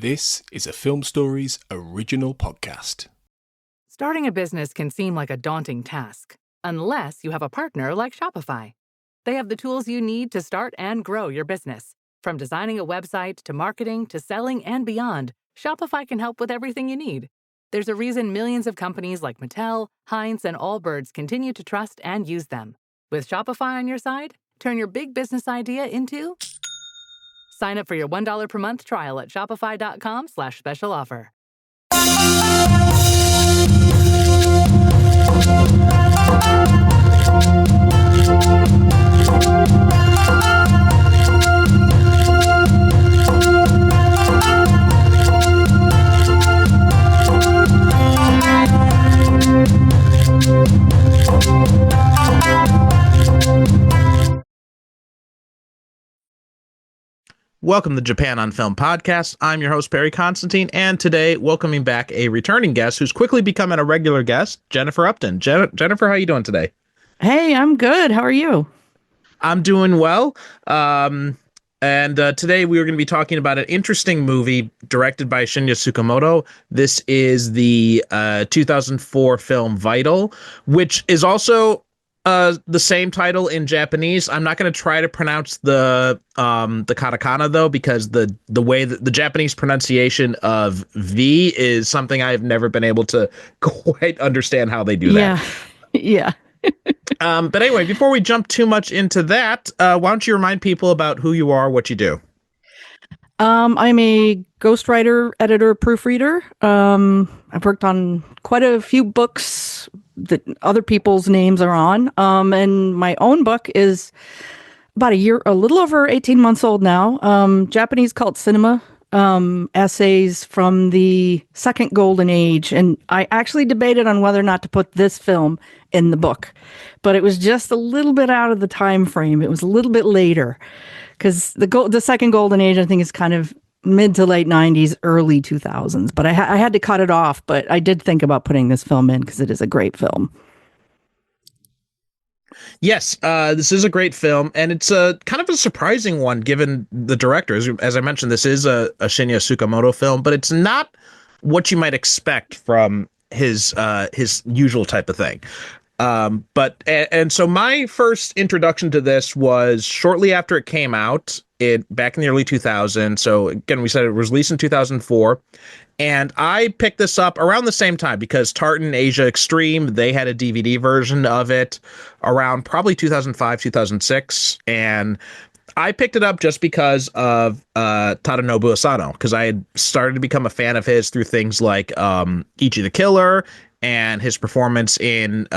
This is a Film Stories original podcast. Starting a business can seem like a daunting task, unless you have a partner like Shopify. They have the tools you need to start and grow your business. From designing a website to marketing to selling and beyond, Shopify can help with everything you need. There's a reason millions of companies like Mattel, Heinz, and Allbirds continue to trust and use them. With Shopify on your side, turn your big business idea into... Sign up for your $1 per month trial at shopify.com/special offer. Welcome to Japan on Film Podcast. I'm your host, Perry Constantine, and today welcoming back a returning guest who's quickly becoming a regular guest, Jennifer Upton. Jennifer, how are you doing today? Hey, I'm good. How are you? I'm doing well. And today we are going to be talking about an interesting movie directed by Shinya Tsukamoto. This is the 2004 film Vital, which is also the same title in Japanese. I'm not going to try to pronounce the katakana though, because the way that the Japanese pronunciation of V is something I've never been able to quite understand how they do that. Yeah. But anyway, before we jump too much into that, why don't you remind people about who you are, what you do? I'm a ghostwriter, editor, proofreader. I've worked on quite a few books that other people's names are on. And my own book is about a little over 18 months old now. Japanese cult cinema, essays from the second golden age. And I actually debated on whether or not to put this film in the book, but it was just a little bit out of the time frame. It was a little bit later because the second golden age, I think, is kind of mid to late 90s, early 2000s. But I had to cut it off. But I did think about putting this film in because it is a great film. Yes, this is a great film, and it's a kind of a surprising one given the director. As I mentioned, this is a Shinya Tsukamoto film, but it's not what you might expect from his usual type of thing. And so my first introduction to this was shortly after it came out, back in the early 2000s. So again, we said it was released in 2004. And I picked this up around the same time because Tartan Asia Extreme, they had a DVD version of it around probably 2005, 2006. And I picked it up just because of Tadanobu Asano, because I had started to become a fan of his through things like Ichi the Killer and his performance in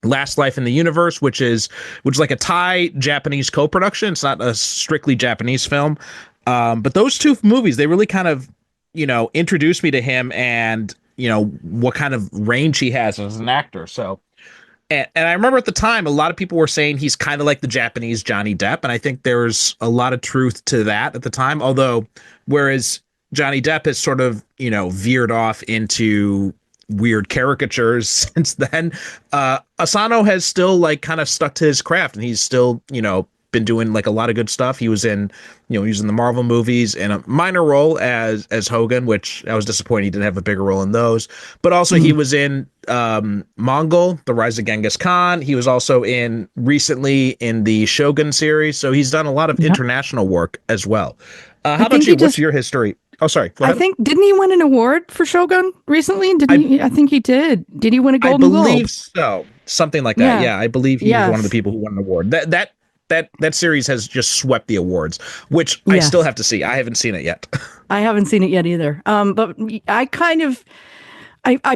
Last Life in the Universe, which is like a Thai Japanese co-production. It's not a strictly Japanese film. But those two movies, they really kind of, introduced me to him and, what kind of range he has as an actor. So, and I remember at the time, a lot of people were saying he's kind of like the Japanese Johnny Depp. And I think there's a lot of truth to that at the time. Although, whereas Johnny Depp has sort of, veered off into weird caricatures since then, Asano has still kind of stuck to his craft, and he's still, been doing a lot of good stuff. He was in, he was in the Marvel movies in a minor role as Hogan, which I was disappointed he didn't have a bigger role in those. But also he was in Mongol, The Rise of Genghis Khan. He was also recently in the Shogun series. So he's done a lot of international work as well. How about you? What's your history? Oh, sorry. Go ahead. I think, didn't he win an award for Shogun recently? I think he did. Did he win a Golden Globe? I believe so. Something like that. Yeah, I believe he was one of the people who won an award. That series has just swept the awards, which I still have to see. I haven't seen it yet. I haven't seen it yet either. But I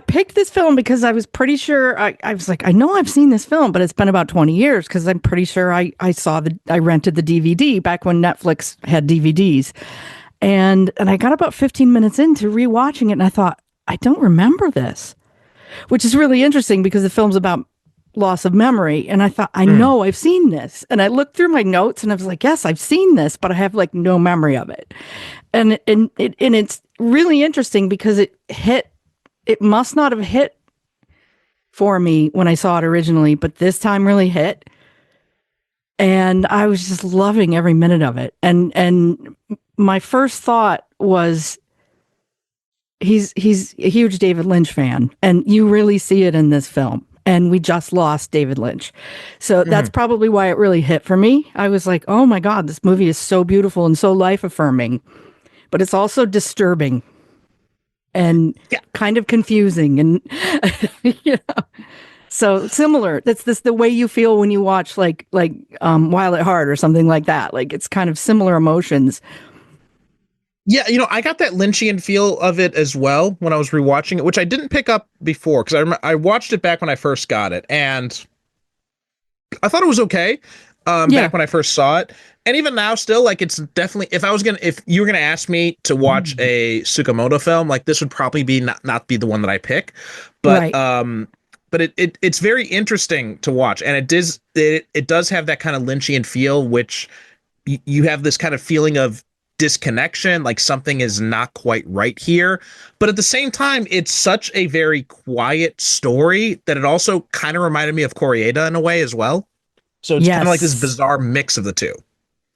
picked this film because I was pretty sure I was like, I know I've seen this film, but it's been about 20 years because I'm pretty sure I rented the DVD back when Netflix had DVDs. And I got about 15 minutes into rewatching it and I thought, I don't remember this, which is really interesting because the film's about loss of memory. And I thought, I know I've seen this. And I looked through my notes and I was like, yes, I've seen this, but I have no memory of it. And it's really interesting because it must not have hit for me when I saw it originally, but this time really hit. And I was just loving every minute of it. And my first thought was he's a huge David Lynch fan, and you really see it in this film. And we just lost David Lynch. So that's probably why it really hit for me. I was like, oh my God, this movie is so beautiful and so life affirming, but it's also disturbing and kind of confusing. And, so similar. That's the way you feel when you watch like Wild at Heart or something like that. Like it's kind of similar emotions. Yeah, I got that Lynchian feel of it as well when I was rewatching it, which I didn't pick up before because I watched it back when I first got it, and I thought it was okay back when I first saw it, and even now still, like, it's definitely, if you were gonna ask me to watch a Tsukamoto film, like, this would probably be not be the one that I pick, but it's very interesting to watch, and it does have that kind of Lynchian feel, which you have this kind of feeling of disconnection, like something is not quite right here, but at the same time it's such a very quiet story that it also kind of reminded me of Koreeda in a way as well, so it's kind of like this bizarre mix of the two,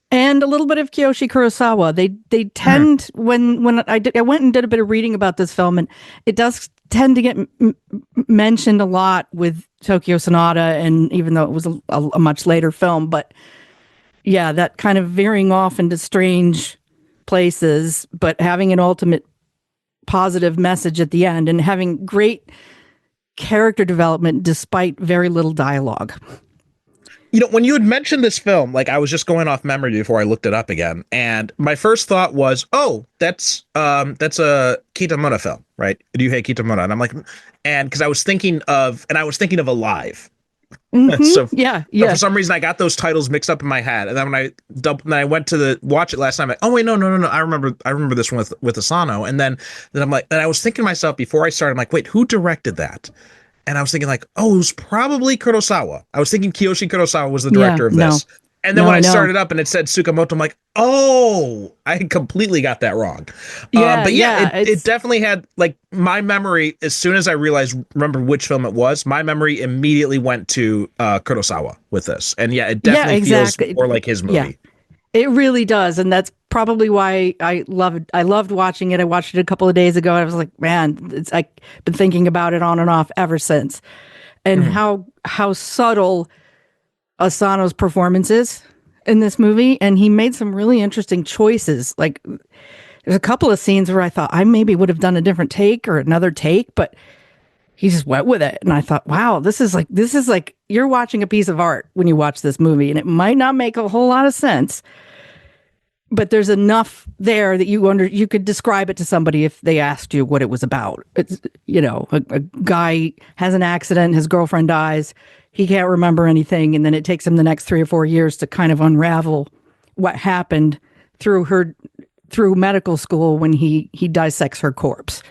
and a little bit of Kiyoshi Kurosawa. They tend when I went and did a bit of reading about this film, and it does tend to get mentioned a lot with Tokyo Sonata, and even though it was a much later film, but yeah, that kind of veering off into strange places, but having an ultimate positive message at the end and having great character development despite very little dialogue. When you had mentioned this film, like, I was just going off memory before I looked it up again, and my first thought was, oh, that's a Kitamura film, right? Ryuhei Kitamura. And I'm like, and because I was thinking of Alive. So for some reason I got those titles mixed up in my head, and then when I went to watch it last time, like, oh wait, no, I remember this one with Asano, and then I'm like, and I was thinking to myself before I started, I'm like, wait, who directed that? And I was thinking like, oh, it was probably Kurosawa. I was thinking Kiyoshi Kurosawa was the director of this. And then when I started up and it said Tsukamoto, I'm like, oh, I completely got that wrong. But it definitely had, like, my memory, as soon as I remember which film it was, my memory immediately went to Kurosawa with this. And it definitely feels more like his movie. Yeah, it really does. And that's probably why I loved watching it. I watched it a couple of days ago. And I was like, man, I've been thinking about it on and off ever since. And how subtle Asano's performances in this movie, and he made some really interesting choices. Like, there's a couple of scenes where I thought I maybe would have done a different take or another take, but he just went with it. And I thought, wow, this is like you're watching a piece of art when you watch this movie, and it might not make a whole lot of sense, but there's enough there that you could describe it to somebody if they asked you what it was about. It's, a guy has an accident, his girlfriend dies, he can't remember anything, and then it takes him the next 3 or 4 years to kind of unravel what happened through medical school when he dissects her corpse.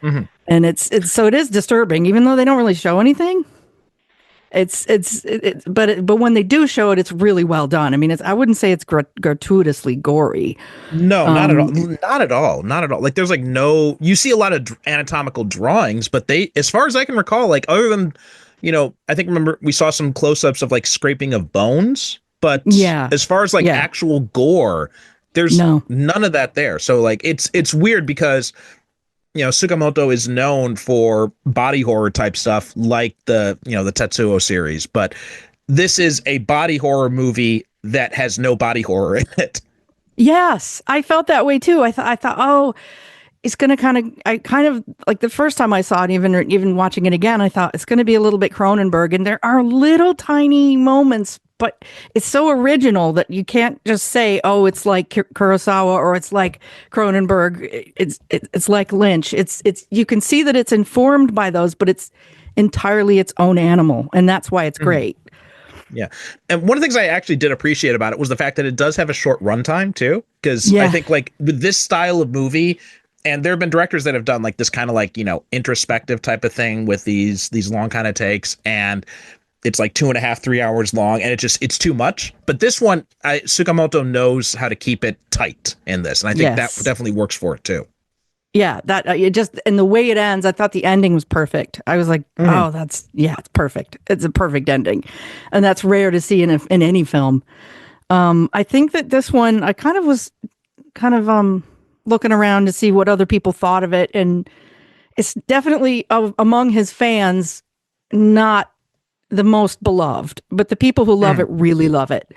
And it's so it is disturbing, even though they don't really show anything. But when they do show it, it's really well done. I mean, I wouldn't say it's gratuitously gory. No, not at all. Like, there's like you see a lot of anatomical drawings, but they, as far as I can recall, like, other than, remember we saw some close-ups of like scraping of bones, but as far as like actual gore, there's none of that there. So like, it's weird because, Tsukamoto is known for body horror type stuff, like the Tetsuo series, but this is a body horror movie that has no body horror in it. Yes, I felt that way too. I thought, oh, it's going to I kind of like the first time I saw it, even watching it again, I thought it's going to be a little bit Cronenberg, and there are little tiny moments, but it's so original that you can't just say, oh, it's like Kurosawa or it's like Cronenberg. It's like Lynch. It's you can see that it's informed by those, but it's entirely its own animal, and that's why it's great. Yeah. And one of the things I actually did appreciate about it was the fact that it does have a short runtime too, because I think like with this style of movie, and there have been directors that have done like this kind of like, introspective type of thing with these long kind of takes, and it's like 2.5, 3 hours long, and it's too much. But this one, Tsukamoto knows how to keep it tight in this, and I think that definitely works for it too. Yeah, that and the way it ends, I thought the ending was perfect. I was like, oh, it's perfect. It's a perfect ending, and that's rare to see in any film. I think that this one, I kind of was kind of looking around to see what other people thought of it, and it's definitely among his fans not the most beloved, but the people who love it really love it.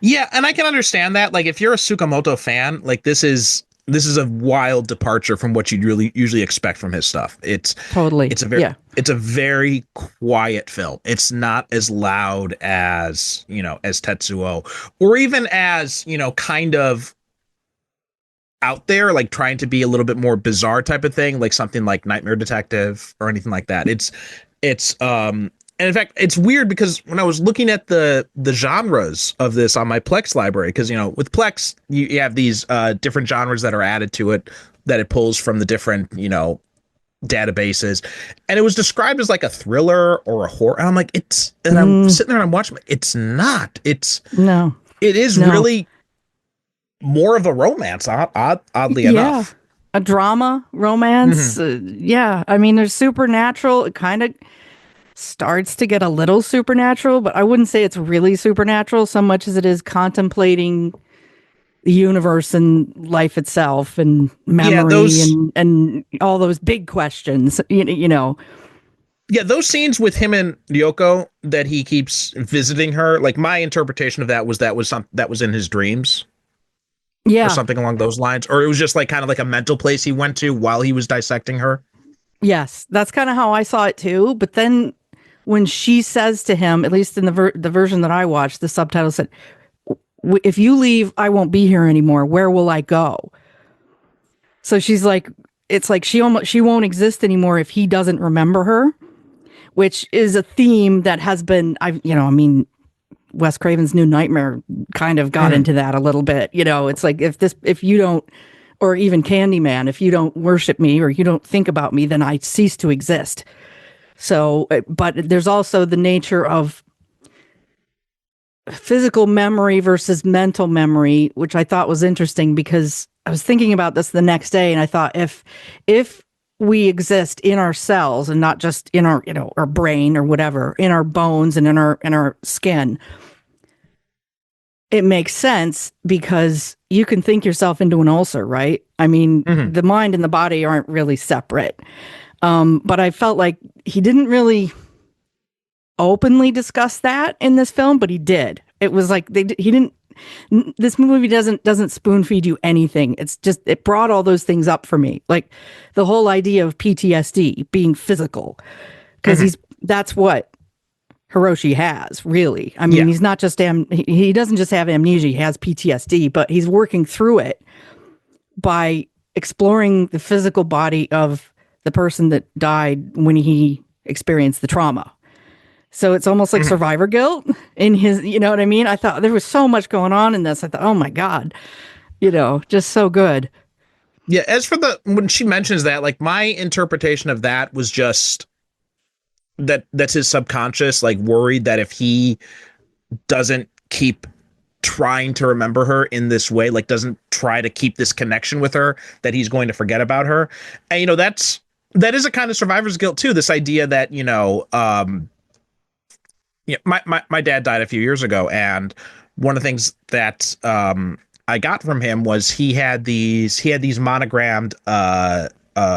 Yeah, and I can understand that. Like, if you're a Tsukamoto fan, like this is a wild departure from what you'd really usually expect from his stuff. It's a very quiet film. It's not as loud as, as Tetsuo, or even as, kind of out there, like trying to be a little bit more bizarre type of thing, like something like Nightmare Detective or anything like that. And in fact, it's weird because when I was looking at the genres of this on my Plex library, because, with Plex, you have these different genres that are added to it, that it pulls from the different, databases. And it was described as like a thriller or a horror. And I'm like, I'm sitting there and I'm watching, it's not. It is really more of a romance, oddly enough. A drama, romance. I mean, there's supernatural. It kind of starts to get a little supernatural, but I wouldn't say it's really supernatural so much as it is contemplating the universe and life itself and memory and all those big questions, Yeah, those scenes with him and Ryoko that he keeps visiting her, like my interpretation of that was in his dreams. Yeah. Or something along those lines. Or it was just like kind of like a mental place he went to while he was dissecting her. Yes, that's kind of how I saw it too. But then when she says to him, at least in the version that I watched, the subtitle said, "If you leave, I won't be here anymore. Where will I go?" So she's like, it's like she won't exist anymore if he doesn't remember her, which is a theme that has been, Wes Craven's New Nightmare kind of got into that a little bit. It's like, if you don't, or even Candyman, if you don't worship me or you don't think about me, then I cease to exist. So, but there's also the nature of physical memory versus mental memory, which I thought was interesting because I was thinking about this the next day, and I thought if we exist in our cells and not just in our our brain or whatever, in our bones and in our skin, it makes sense because you can think yourself into an ulcer, right? I mean, the mind and the body aren't really separate. But I felt like he didn't really openly discuss that in this film, but he did. It was like he didn't. This movie doesn't spoon feed you anything. It's just, it brought all those things up for me, like the whole idea of PTSD being physical, because that's what Hiroshi has, really. I mean, he's not just he doesn't just have amnesia, he has PTSD, but he's working through it by exploring the physical body of the person that died when he experienced the trauma. So it's almost like survivor guilt in his, you know what I mean? I thought there was so much going on in this. I thought, oh my God, just so good. Yeah. As for when she mentions that, like my interpretation of that was just that's his subconscious, like worried that if he doesn't keep trying to remember her in this way, like doesn't try to keep this connection with her, that he's going to forget about her. And, that is a kind of survivor's guilt too. This idea that, my dad died a few years ago, and one of the things that I got from him was he had these monogrammed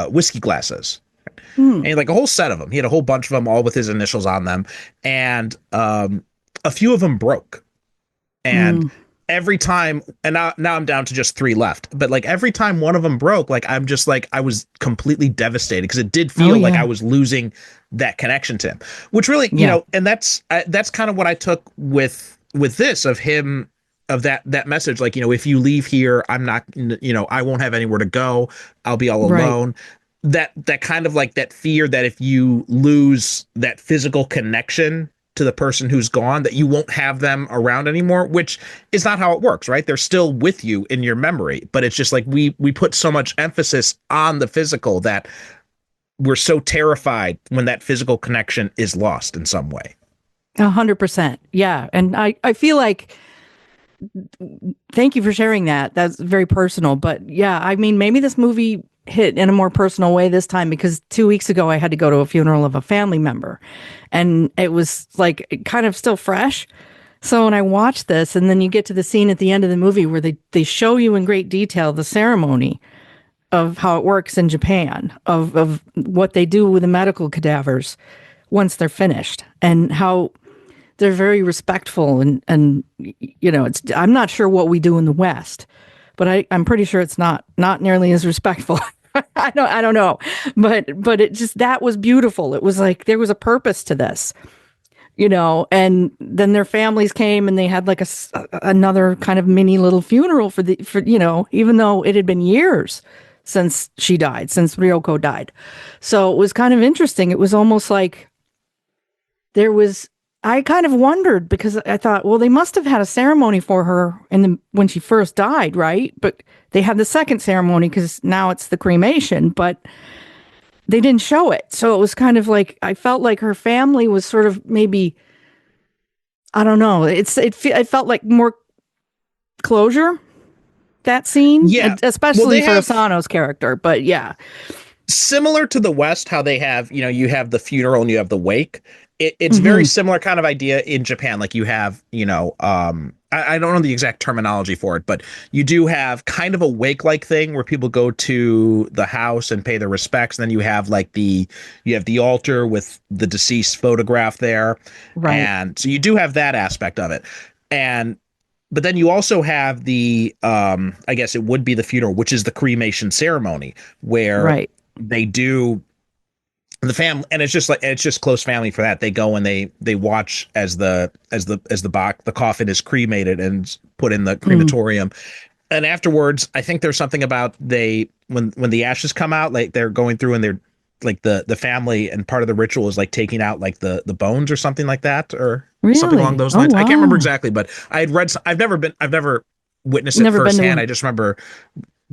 whiskey glasses, and he had like a whole set of them. He had a whole bunch of them, all with his initials on them, and a few of them broke. And every time, and now I'm down to just 3 left, but like every time one of them broke, like I'm just like, I was completely devastated because it did feel like I was losing that connection to him, which really, and that's kind of what I took with this of him, of that message. Like, if you leave here, I'm not, I won't have anywhere to go. I'll be all alone. That kind of like that fear that if you lose that physical connection to the person who's gone, that you won't have them around anymore, which is not how it works, right? They're still with you in your memory, but it's just like we put so much emphasis on the physical that we're so terrified when that physical connection is lost in some way. 100%. Yeah. And I feel like, thank you for sharing that. That's very personal, but yeah, I mean, maybe this movie hit in a more personal way this time, because 2 weeks ago I had to go to a funeral of a family member, and it was like kind of still fresh, So when I watch this, and then you get to the scene at the end of the movie where they show you in great detail the ceremony of how it works in Japan, of what they do with the medical cadavers once they're finished, and how they're very respectful, and I'm not sure what we do in the West, but I'm pretty sure it's not nearly as respectful. I don't know, but it just, that was beautiful. It was like there was a purpose to this, and then their families came and they had like another kind of mini little funeral for even though it had been years since she died, since Ryoko died. So it was kind of interesting. It was almost like I kind of wondered, because I thought, well, they must have had a ceremony for her when she first died, right? But they had the second ceremony because now it's the cremation, but they didn't show it. So it was kind of like, I felt like her family was sort of maybe, I don't know. It felt like more closure, that scene. Yeah. Especially for Asano's character, but yeah. Similar to the West, how they have, you have the funeral and you have the wake. It's very similar kind of idea in Japan. Like you have, I don't know the exact terminology for it, but you do have kind of a wake-like thing where people go to the house and pay their respects. And then you have you have the altar with the deceased photograph there. Right. And so you do have that aspect of it. But then you also have the, I guess it would be the funeral, which is the cremation ceremony, where they do the family, and it's just close family for that. They go and they watch as the coffin is cremated and put in the crematorium. And afterwards, I think there's something about when the ashes come out, like they're going through and they're like the family, and part of the ritual is like taking out like the bones or something like that, or something along those lines. Wow. I can't remember exactly, but I've never witnessed it firsthand. I just remember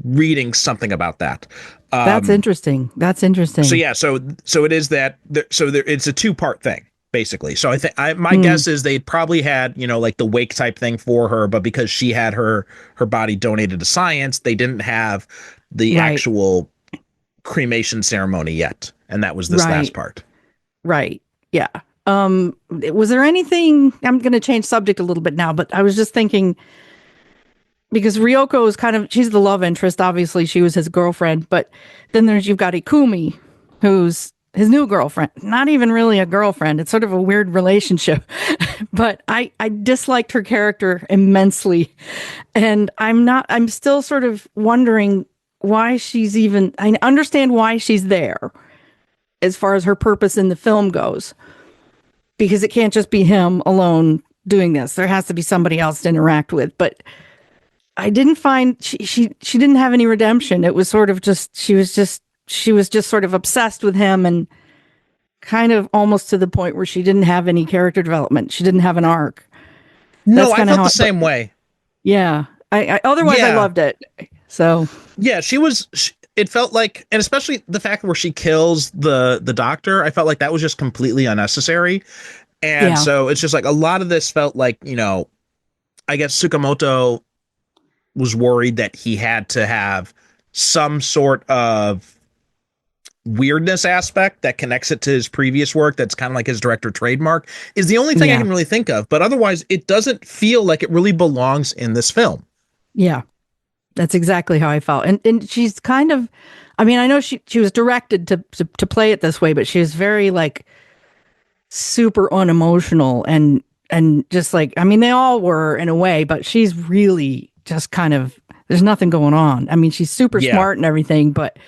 reading something about that. That's interesting. So yeah, so it is that. It's a two-part thing basically. So I think my guess is they probably had like the wake type thing for her, but because she had her body donated to science, they didn't have the actual cremation ceremony yet, and that was this last part. Right. Yeah. Was there anything? I'm going to change subject a little bit now, but I was just thinking, because Ryoko is she's the love interest. Obviously, she was his girlfriend, but then you've got Ikumi, who's his new girlfriend. Not even really a girlfriend. It's sort of a weird relationship, but I disliked her character immensely. And I'm still sort of wondering why I understand why she's there as far as her purpose in the film goes, because it can't just be him alone doing this. There has to be somebody else to interact with, but I didn't find she didn't have any redemption. It was sort of just she was just sort of obsessed with him, and kind of almost to the point where she didn't have any character development. She didn't have an arc. No, I felt the same way. Yeah. Otherwise I loved it. So yeah, it felt like, and especially the fact where she kills the doctor, I felt like that was just completely unnecessary. And so it's just like a lot of this felt like, I guess Tsukamoto was worried that he had to have some sort of weirdness aspect that connects it to his previous work. That's kind of like his director trademark, is the only thing I can really think of. But otherwise, it doesn't feel like it really belongs in this film. Yeah, that's exactly how I felt. And she's kind of, I mean, I know she was directed to play it this way, but she was very like super unemotional and just like, I mean, they all were in a way, but she's really just kind of, there's nothing going on. I mean, she's super smart and everything, but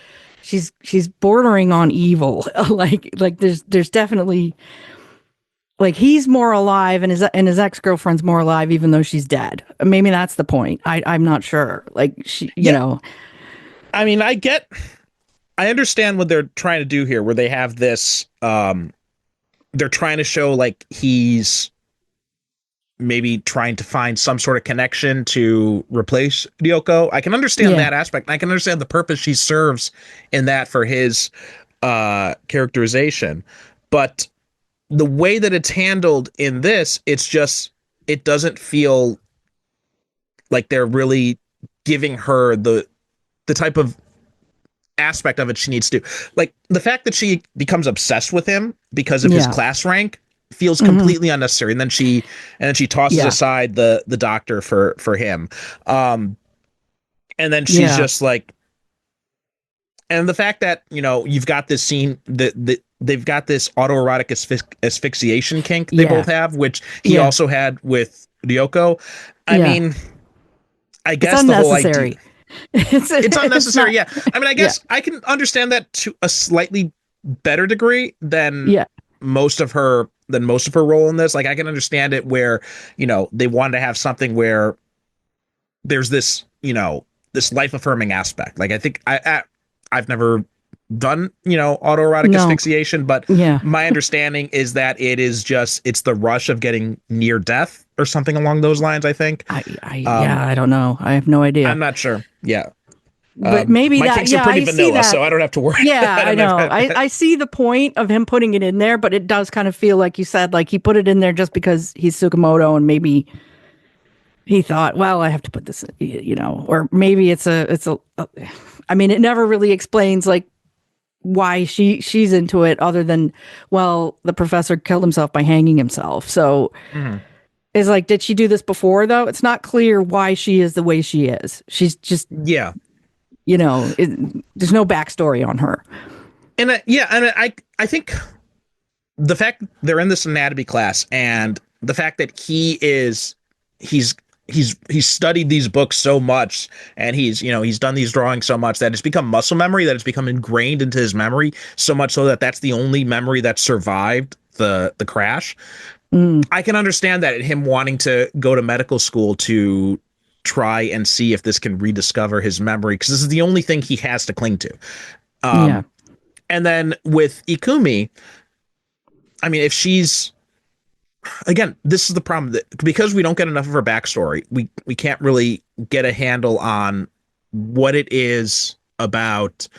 she's bordering on evil. like there's definitely, like, he's more alive and his ex-girlfriend's more alive, even though she's dead. Maybe that's the point. I'm not sure. Like, she, you know, I mean, I understand what they're trying to do here, where they have this, they're trying to show like he's maybe trying to find some sort of connection to replace Ryoko. I can understand that aspect. I can understand the purpose she serves in that for his characterization. But the way that it's handled in this, it doesn't feel like they're really giving her the type of aspect of it she needs to do. Like the fact that she becomes obsessed with him because of his class rank, feels completely unnecessary. And then she tosses aside the doctor for him. And then she's just like, and the fact that, you know, you've got this scene that they've got this autoerotic asphyxiation kink they both have, which he also had with Ryoko. I mean, I guess the whole idea. It's unnecessary. I mean, I guess I can understand that to a slightly better degree than most of her role in this. Like, I can understand it where, you know, they wanted to have something where there's this, you know, this life affirming aspect. Like, I think I've never done, you know, autoerotic asphyxiation, but my understanding is that it's the rush of getting near death or something along those lines, I think. I don't know. I have no idea. I'm not sure. Yeah. But maybe my kinks are pretty vanilla, so I don't have to worry. Yeah, I know. I see the point of him putting it in there, but it does kind of feel like you said, like he put it in there just because he's Tsukamoto, and maybe he thought, well, I have to put this, you know, or maybe it's a. I mean, it never really explains like why she's into it, other than, well, the professor killed himself by hanging himself. So it's like, did she do this before though? It's not clear why she is the way she is. She's just you know, there's no backstory on her. And I think the fact they're in this anatomy class, and the fact that he's studied these books so much, and he's done these drawings so much that it's become muscle memory, that it's become ingrained into his memory so much so that that's the only memory that survived the crash. I can understand that, him wanting to go to medical school to try and see if this can rediscover his memory, because this is the only thing he has to cling to. And then with Ikumi, I mean, if she's, again, this is the problem, that because we don't get enough of her backstory, we can't really get a handle on what it is about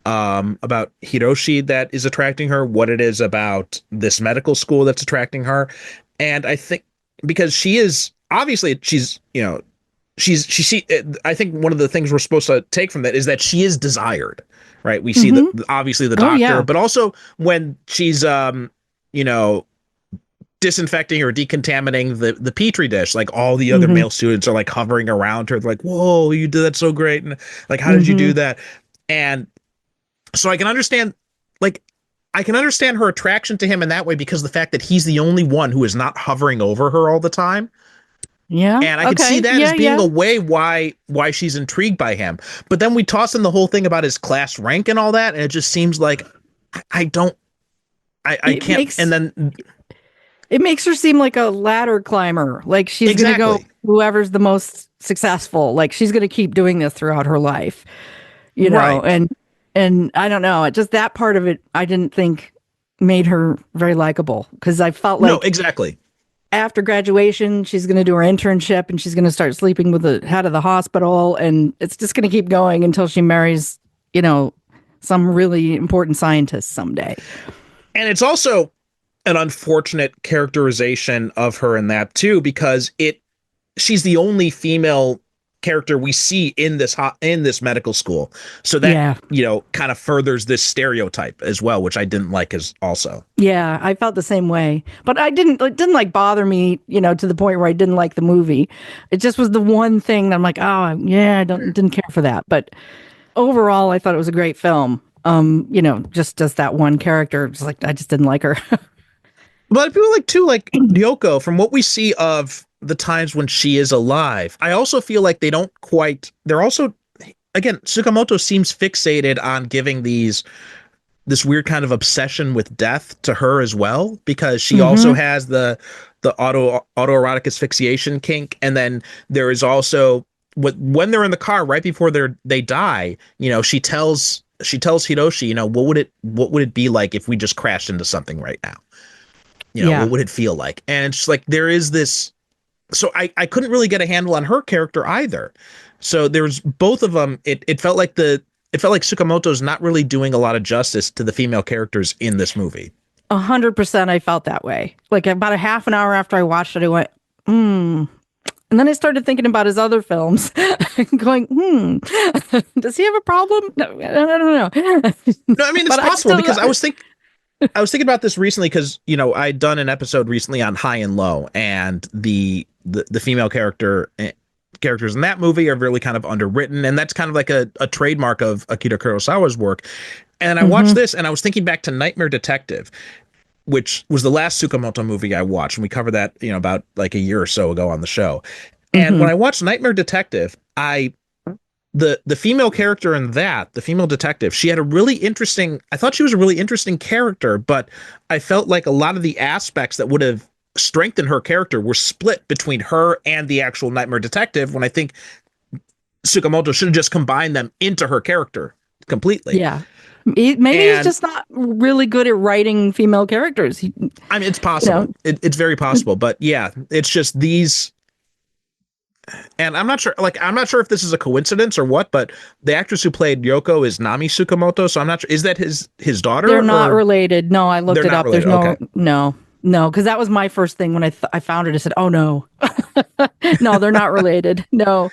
Hiroshi that is attracting her, what it is about this medical school that's attracting her. And I think because she is obviously, I think one of the things we're supposed to take from that is that she is desired, right? We see obviously the doctor, but also when she's, disinfecting or decontaminating the petri dish, like all the other male students are like hovering around her. They're like, whoa, you did that so great. And like, how did you do that? And so I can understand her attraction to him in that way, because the fact that he's the only one who is not hovering over her all the time. Yeah. And I could see that as being a way why she's intrigued by him. But then we toss in the whole thing about his class rank and all that, and it just seems like I can't. And then it makes her seem like a ladder climber. Like she's going to go whoever's the most successful. Like she's going to keep doing this throughout her life, you know? And I don't know, just that part of it, I didn't think made her very likable, because I felt like after graduation, she's going to do her internship and she's going to start sleeping with the head of the hospital, and it's just going to keep going until she marries, you know, some really important scientist someday. And it's also an unfortunate characterization of her in that too, because she's the only female character we see in this medical school. So that, kind of furthers this stereotype as well, which I didn't like as also. Yeah, I felt the same way, but it didn't like bother me, to the point where I didn't like the movie. It just was the one thing that I'm like, oh yeah, didn't care for that. But overall, I thought it was a great film. Just as that one character, just like, I just didn't like her. But I feel like too, like Ryoko, from what we see of the times when she is alive, I also feel like they're also, again, Tsukamoto seems fixated on giving this weird kind of obsession with death to her as well, because she also has the autoerotic asphyxiation kink. And then there is also when they're in the car right before they die, she tells Hiroshi, what would it be like if we just crashed into something right now? What would it feel like? And it's like, there is this. So I couldn't really get a handle on her character either. So there's both of them. It felt like Tsukamoto's not really doing a lot of justice to the female characters in this movie. 100%. I felt that way. Like about a half an hour after I watched it, I went, And then I started thinking about his other films, going, does he have a problem? No, I don't know. No, I mean, it's possible, because I was thinking. I was thinking about this recently because, I'd done an episode recently on High and Low, and the female characters in that movie are really kind of underwritten, and that's kind of like a trademark of Akira Kurosawa's work. And I watched this, and I was thinking back to Nightmare Detective, which was the last Tsukamoto movie I watched, and we covered that, about like a year or so ago on the show. And when I watched Nightmare Detective, the female character in that, the female detective, she had I thought she was a really interesting character, but I felt like a lot of the aspects that would have strengthened her character were split between her and the actual Nightmare Detective, when I think Tsukamoto should have just combined them into her character completely. Yeah. Maybe he's just not really good at writing female characters. I mean, it's possible. It's very possible, but yeah, it's just these. And I'm not sure if this is a coincidence or what, but the actress who played Yoko is Nami Tsukamoto. So I'm not sure. Is that his daughter? They're not related. No, I looked it up. Related. There's no, because that was my first thing when I found it. I said, oh no, no, they're not related. No.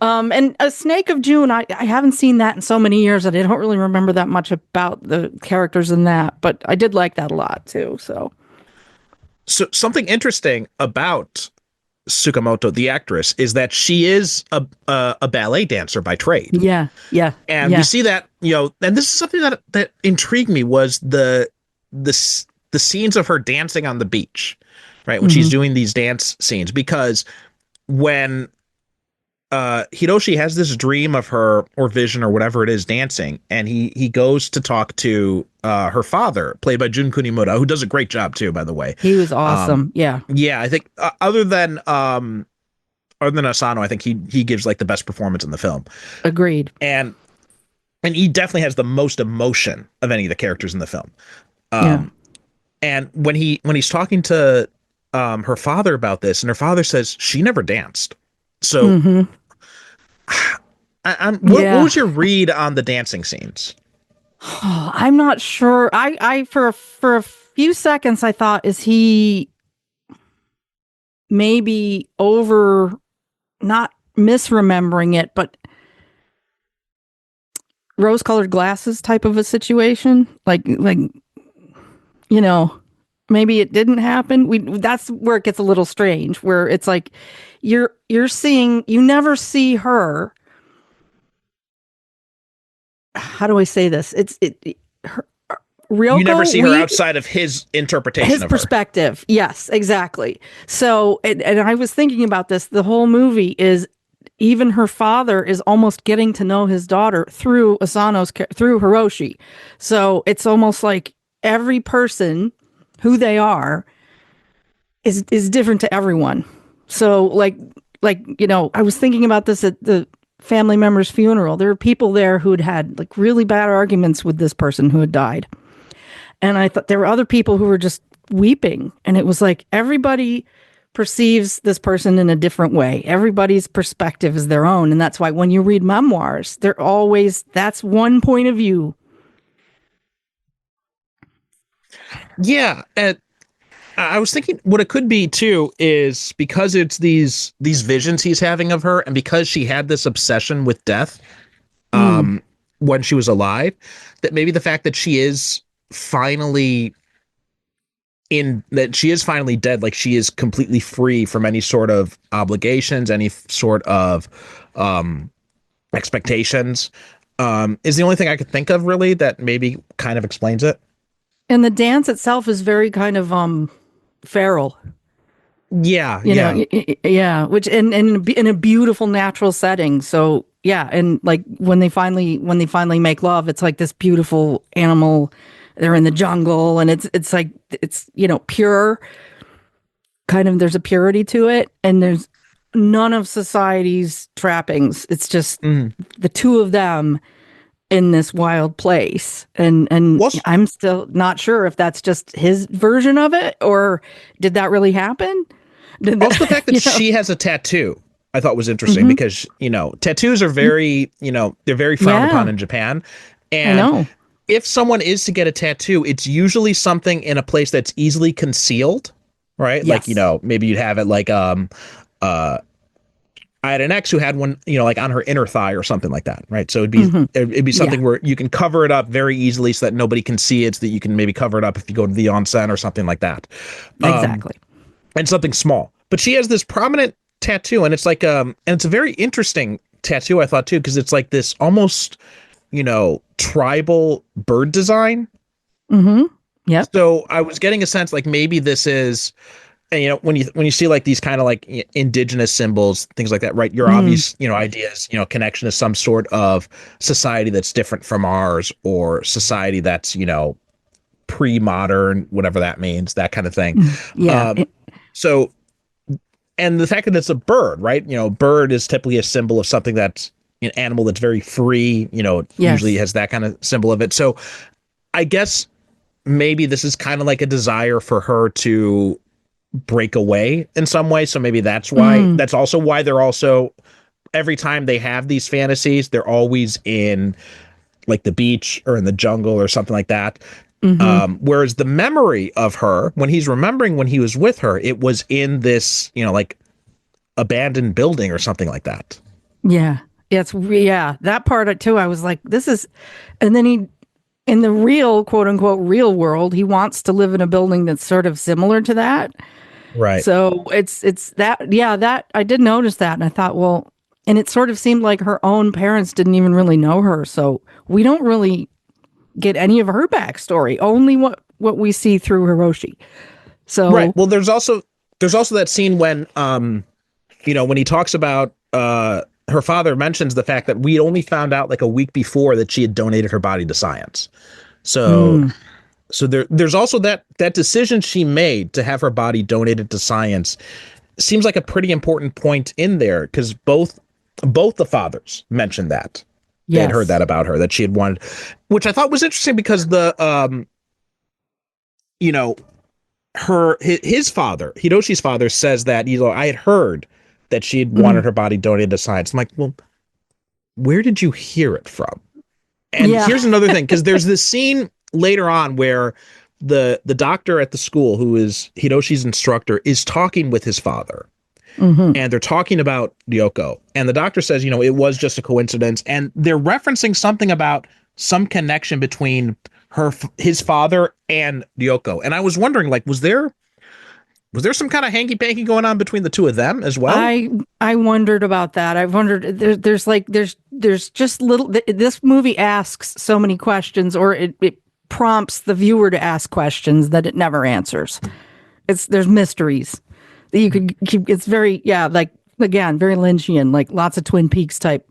And A Snake of June, I haven't seen that in so many years that I don't really remember that much about the characters in that, but I did like that a lot too. So something interesting about Tsukamoto, the actress, is that she is a ballet dancer by trade. Yeah. And we see that, and this is something that intrigued me, was the scenes of her dancing on the beach, right? When she's doing these dance scenes, because when Hiroshi has this dream of her, or vision, or whatever it is, dancing, and he goes to talk to her father, played by Jun Kunimura, who does a great job too, by the way. He was awesome. Yeah, I think other than Asano, I think he gives like the best performance in the film. Agreed. And he definitely has the most emotion of any of the characters in the film. And when he's talking to her father about this, and her father says she never danced. So what was your read on the dancing scenes? Oh, I'm not sure. I for a few seconds I thought, is he maybe not misremembering it, but rose-colored glasses type of a situation? Like maybe it didn't happen. That's where it gets a little strange, where it's like you never see her. How do I say this? Ryoko, you never see her outside of his interpretation, his of perspective. Her. Yes, exactly. So, and I was thinking about this. The whole movie is, even her father is almost getting to know his daughter through through Hiroshi. So it's almost like every person, who they are, is different to everyone. So like I was thinking about this at the family member's funeral. There were people there who had like really bad arguments with this person who had died. And I thought there were other people who were just weeping. And it was like everybody perceives this person in a different way. Everybody's perspective is their own. And that's why when you read memoirs, that's one point of view. Yeah. And I was thinking what it could be too is because it's these visions he's having of her, and because she had this obsession with death when she was alive, that maybe the fact that she is finally dead, like she is completely free from any sort of obligations, any sort of expectations, is the only thing I could think of really that maybe kind of explains it. And the dance itself is very kind of feral. Yeah, yeah. Which in a beautiful natural setting. So yeah, and like when they finally make love, it's like this beautiful animal. They're in the jungle, and it's like it's pure. Kind of, there's a purity to it, and there's none of society's trappings. It's just the two of them in this wild place, and I'm still not sure if that's just his version of it, or did that really happen? Also, the fact that she has a tattoo, I thought was interesting because tattoos are very they're very frowned upon in Japan, and I know. If someone is to get a tattoo, it's usually something in a place that's easily concealed, right? Yes. Like maybe you'd have it like I had an ex who had one, like on her inner thigh or something like that, right? So it'd be something where you can cover it up very easily so that nobody can see it, so that you can maybe cover it up if you go to the onsen or something like that. Exactly. And something small. But she has this prominent tattoo, and it's like and it's a very interesting tattoo, I thought, too, because it's like this almost, tribal bird design. Yeah. So I was getting a sense like maybe this is, and, when you see like these kind of like indigenous symbols, things like that, right? Your obvious, ideas, connection to some sort of society that's different from ours, or society that's, pre-modern, whatever that means, that kind of thing. Yeah. So, and the fact that it's a bird, right? Bird is typically a symbol of something that's an animal that's very free, usually has that kind of symbol of it. So I guess maybe this is kind of like a desire for her to break away in some way. So maybe that's why, that's also why they're also, every time they have these fantasies, they're always in like the beach or in the jungle or something like that. Whereas the memory of her, when he's remembering when he was with her, it was in this, like abandoned building or something like that. Yeah. That part too. I was like, this is, and then in the real, quote unquote, real world, he wants to live in a building that's sort of similar to that. Right. So it's that, that I did notice that. And I thought, well, and it sort of seemed like her own parents didn't even really know her. So we don't really get any of her backstory, only what we see through Hiroshi. So, right. Well, there's also that scene when, when he talks about, her father mentions the fact that we only found out like a week before that she had donated her body to science. So, there's also that decision she made to have her body donated to science seems like a pretty important point in there, because both the fathers mentioned that. They had heard that about her, that she had wanted, which I thought was interesting because his father, Hiroshi's father, says that, I had heard that she had wanted her body donated to science. I'm like, well, where did you hear it from? And here's another thing, because there's this scene later on where the doctor at the school, who is Hiroshi's instructor, is talking with his father. And they're talking about Ryoko. And the doctor says, it was just a coincidence. And they're referencing something about some connection between his father and Ryoko. And I was wondering, like, was there some kind of hanky-panky going on between the two of them as well? I wondered about that. I've wondered, there's just little, this movie asks so many questions, or it prompts the viewer to ask questions that it never answers. There's mysteries that you could keep. It's very, like, again, very Lynchian, like lots of Twin Peaks type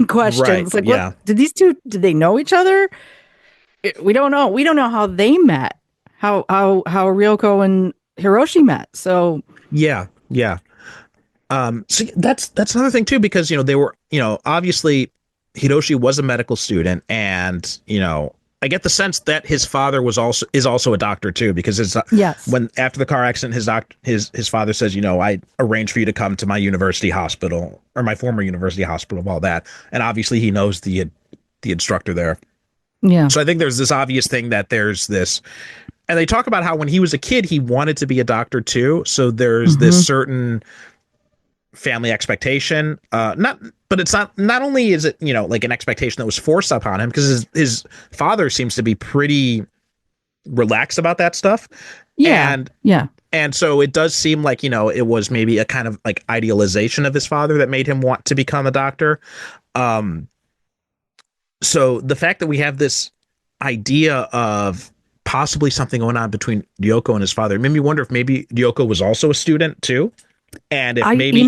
questions. Right, like, what did these two, did they know each other? We don't know. We don't know how they met, how Ryoko and Hiroshi met. So yeah. So that's another thing too, because they were, obviously Hiroshi was a medical student, and I get the sense that his father is also a doctor too, because when after the car accident, his father says, I arranged for you to come to my university hospital, or my former university hospital, all that, and obviously he knows the instructor there. Yeah. So I think there's this obvious thing that there's this, and they talk about how when he was a kid he wanted to be a doctor too. So there's this certain family expectation, but it's not only is it like an expectation that was forced upon him, because his father seems to be pretty relaxed about that stuff. And so it does seem like it was maybe a kind of like idealization of his father that made him want to become a doctor. So the fact that we have this idea of possibly something going on between Ryoko and his father made me wonder if maybe Ryoko was also a student too. And if maybe,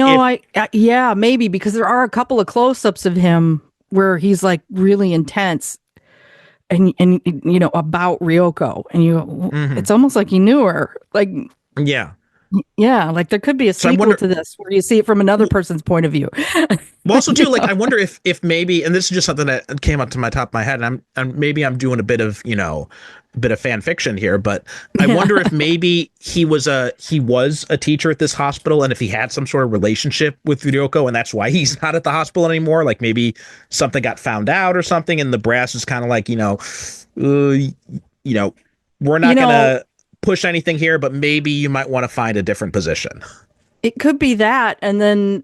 because there are a couple of close-ups of him where he's like really intense and about Ryoko, and it's almost like he knew her. Like, like there could be a sequel to this where you see it from another person's point of view. Well, also too, like I wonder if maybe, and this is just something that came up to my top of my head, and maybe I'm doing a bit of fan fiction here, but I wonder if maybe he was a teacher at this hospital, and if he had some sort of relationship with Ryoko, and that's why he's not at the hospital anymore. Like maybe something got found out or something, and the brass is kind of like, we're not gonna push anything here, but maybe you might want to find a different position. It could be that, and then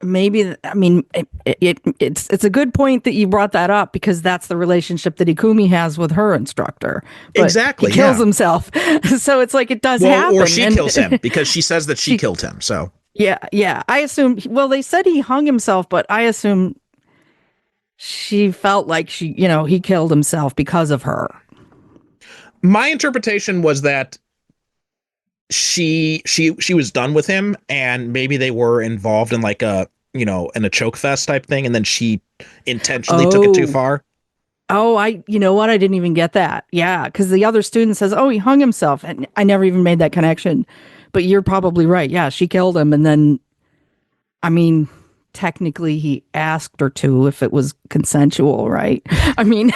maybe, I mean, it's a good point that you brought that up, because that's the relationship that Ikumi has with her instructor. But Exactly. he kills himself. So it's like it does happen. Or she kills him, because she says that she killed him. So yeah. I assume, well, they said he hung himself, but I assume she felt like he killed himself because of her. My interpretation was that she was done with him, and maybe they were involved in like a in a choke fest type thing, and then she intentionally took it too far. Oh, you know what? I didn't even get that. Yeah, because the other student says, "Oh, he hung himself," and I never even made that connection. But you're probably right. Yeah, she killed him, and then, I mean, technically, he asked her to, if it was consensual, right? I mean,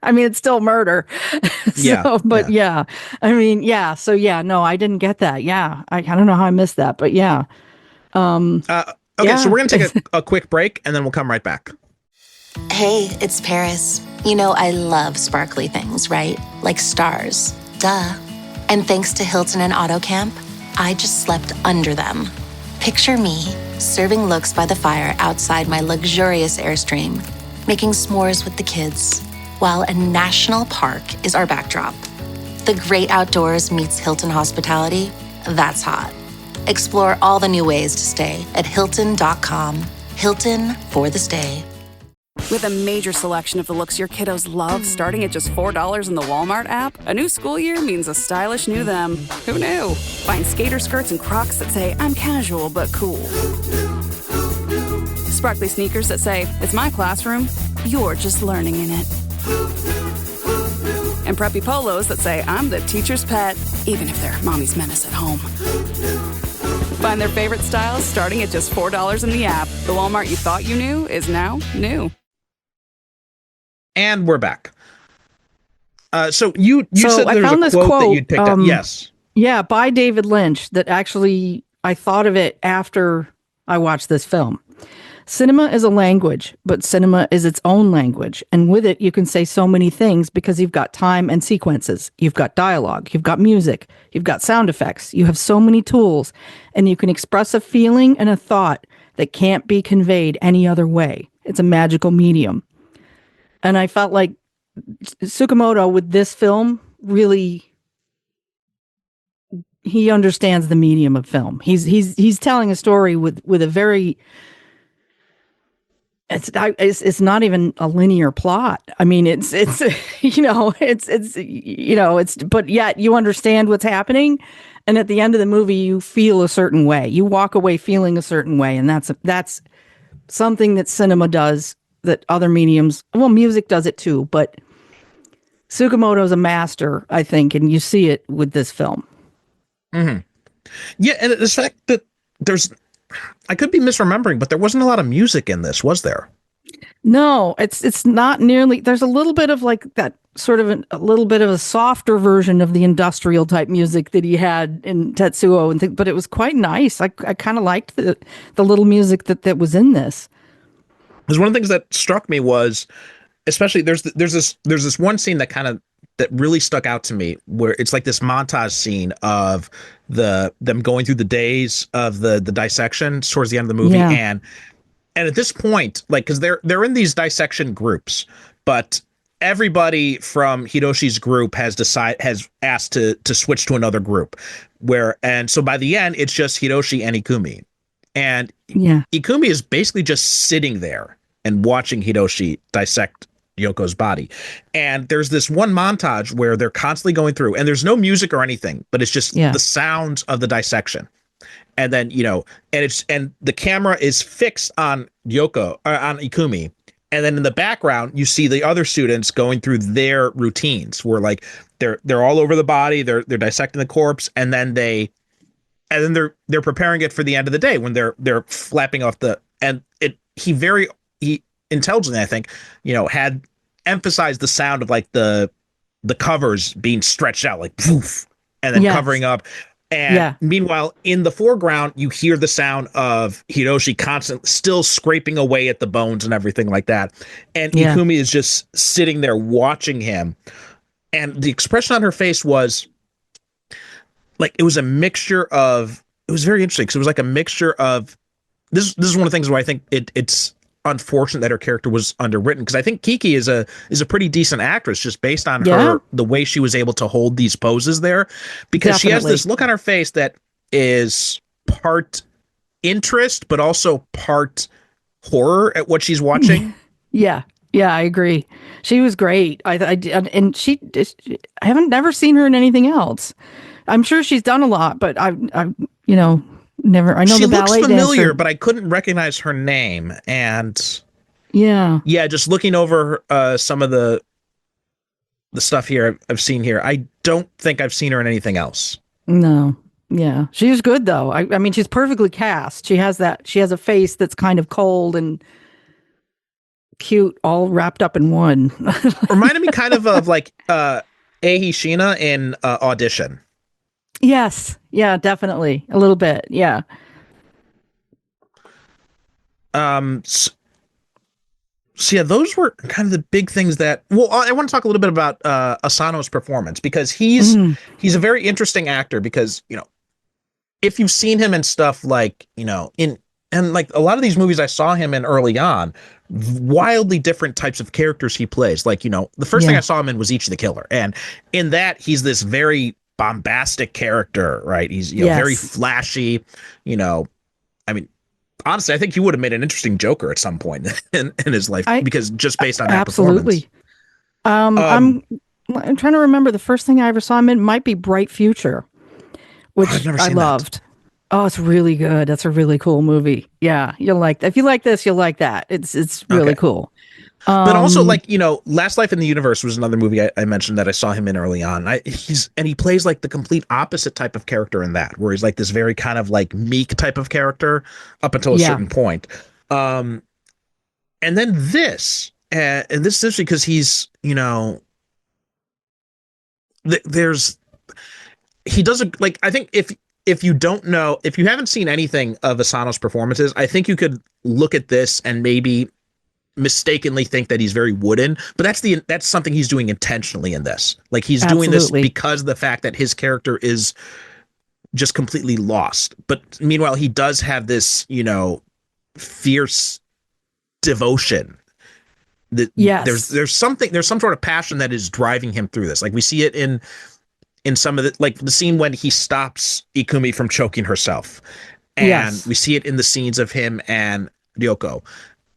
it's still murder. So, but yeah, I mean, yeah. So yeah, no, I didn't get that. Yeah, I don't know how I missed that, but yeah. Okay, so we're gonna take a quick break, and then we'll come right back. Hey, it's Paris. You know I love sparkly things, right? Like stars. Duh. And thanks to Hilton and AutoCamp, I just slept under them. Picture me serving looks by the fire outside my luxurious Airstream, making s'mores with the kids, while a national park is our backdrop. The great outdoors meets Hilton hospitality. That's hot. Explore all the new ways to stay at Hilton.com. Hilton for the stay. With a major selection of the looks your kiddos love, starting at just $4 in the Walmart app, a new school year means a stylish new them. Who knew? Find skater skirts and Crocs that say, I'm casual but cool. Sparkly sneakers that say, it's my classroom, you're just learning in it. And preppy polos that say, I'm the teacher's pet, even if they're mommy's menace at home. Find their favorite styles starting at just $4 in the app. The Walmart you thought you knew is now new. And we're back. So you said there was a quote that you picked up. Yes. Yeah, by David Lynch, that actually I thought of it after I watched this film. Cinema is a language, but cinema is its own language. And with it, you can say so many things, because you've got time and sequences. You've got dialogue. You've got music. You've got sound effects. You have so many tools. And you can express a feeling and a thought that can't be conveyed any other way. It's a magical medium. And I felt like Tsukamoto, with this film, really, he understands the medium of film. He's telling a story with a very... It's not even a linear plot. I mean, it's but yet you understand what's happening, and at the end of the movie you feel a certain way. You walk away feeling a certain way, and that's something that cinema does that other mediums, well, music does it too, but Tsukamoto is a master, I think, and you see it with this film. Mm-hmm. Yeah, and the fact that I could be misremembering, but there wasn't a lot of music in this, was there? No, it's not nearly. There's a little bit of like that sort of a little bit of a softer version of the industrial type music that he had in Tetsuo, but it was quite nice. I kind of liked the little music that was in this. Because one of the things that struck me was, especially there's this one scene that really stuck out to me, where it's like this montage scene of them going through the days of the dissection towards the end of the movie. Yeah. And at this point, like, because they're in these dissection groups, but everybody from Hiroshi's group has asked to switch to another group, and so by the end it's just Hiroshi and Ikumi, and Ikumi is basically just sitting there and watching Hiroshi dissect Yoko's body. And there's this one montage where they're constantly going through, and there's no music or anything, but it's just the sounds of the dissection. And then, and the camera is fixed on Yoko, or on Ikumi. And then in the background, you see the other students going through their routines, where like they're all over the body, they're dissecting the corpse, and then they're preparing it for the end of the day when they're flapping off he intelligently, I think, had emphasized the sound of like the covers being stretched out, like poof, and then covering up. And meanwhile, in the foreground, you hear the sound of Hiroshi constantly still scraping away at the bones and everything like that. And Ikumi is just sitting there watching him. And the expression on her face was like, it was very interesting, because it was like a mixture of this is one of the things where I think it's unfortunate that her character was underwritten, because I think Kiki is a pretty decent actress just based on her, the way she was able to hold these poses there, because she has this look on her face that is part interest but also part horror at what she's watching. Yeah, I agree. She was great. I haven't never seen her in anything else. I'm sure she's done a lot, but I never. I know she the looks ballet familiar, dancer, but I couldn't recognize her name. And yeah, just looking over some of the stuff here I've seen here, I don't think I've seen her in anything else. No. Yeah, she was good though. I mean, she's perfectly cast. She has a face that's kind of cold and cute, all wrapped up in one. Reminded me kind of like Eiji Shina in Audition. Yes, yeah, definitely a little bit. Yeah. So yeah, those were kind of the big things that. Well, I want to talk a little bit about Asano's performance, because he's a very interesting actor, because if you've seen him in stuff like and like a lot of these movies I saw him in early on, wildly different types of characters he plays. Like the first thing I saw him in was Ichi the Killer, and in that he's this very bombastic character, right? He's very flashy. I mean, honestly, I think he would have made an interesting Joker at some point in his life, because just based on that performance. I'm trying to remember, the first thing I ever saw him in might be Bright Future, which I loved. That. Oh, it's really good. That's a really cool movie. Yeah, you'll like that. If you like this, you'll like that. It's really cool. But also, like, Last Life in the Universe was another movie I mentioned that I saw him in early on. He plays like the complete opposite type of character in that, where he's like this very kind of like meek type of character up until a certain point. And then this, and this is interesting because he's, he doesn't, like, I think if you don't know, if you haven't seen anything of Asano's performances, I think you could look at this and maybe mistakenly think that he's very wooden, but that's something he's doing intentionally in this. Like, he's doing this because of the fact that his character is just completely lost. But meanwhile, he does have this, fierce devotion. There's some sort of passion that is driving him through this. Like, we see it in some of the, like the scene when he stops Ikumi from choking herself, and we see it in the scenes of him and Ryoko,